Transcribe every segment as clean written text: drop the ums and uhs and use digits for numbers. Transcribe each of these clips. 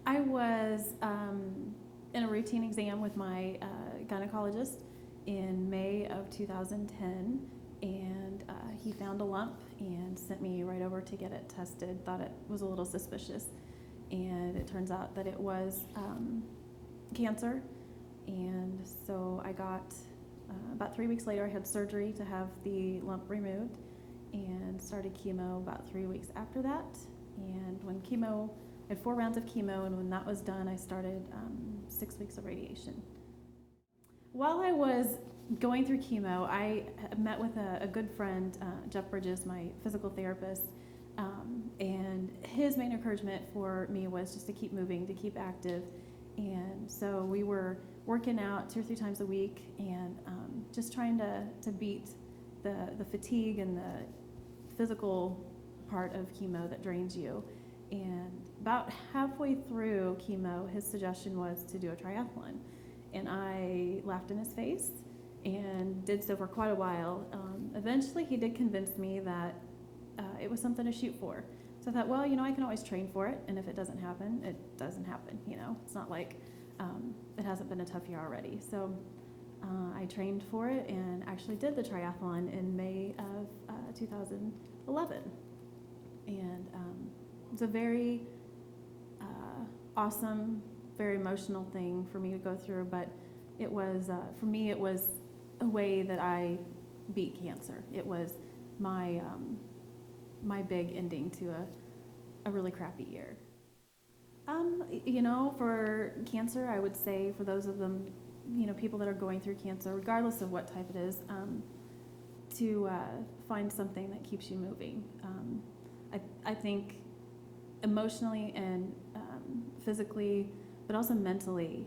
I was in a routine exam with my gynecologist in May of 2010, and he found a lump and sent me right over to get it tested. Thought it was a little suspicious, and it turns out that it was cancer. And so I got, about 3 weeks later, I had surgery to have the lump removed and started chemo about 3 weeks after that. And when chemo, I had 4 rounds of chemo, and when that was done, I started 6 weeks of radiation. While I was going through chemo, I met with a good friend, Jeff Bridges, my physical therapist, and his main encouragement for me was just to keep moving, to keep active. And so we were working out 2 or 3 times a week, and just trying to beat the fatigue and the physical part of chemo that drains you. And about halfway through chemo, his suggestion was to do a triathlon. And I laughed in his face and did so for quite a while. Eventually, he did convince me that it was something to shoot for. So I thought, well, I can always train for it, and if it doesn't happen, it doesn't happen. It's not like it hasn't been a tough year already. So I trained for it and actually did the triathlon in May of 2011. And it's a very awesome, very emotional thing for me to go through, but it was, for me, it was a way that I beat cancer. It was my big ending to a really crappy year. For cancer, I would say for those of them, people that are going through cancer, regardless of what type it is, to find something that keeps you moving. I think emotionally and physically, but also mentally,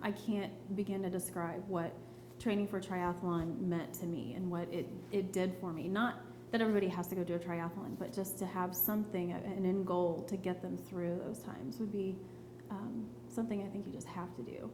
I can't begin to describe what training for triathlon meant to me and what it did for me. Not that everybody has to go do a triathlon, but just to have something, an end goal to get them through those times would be something I think you just have to do.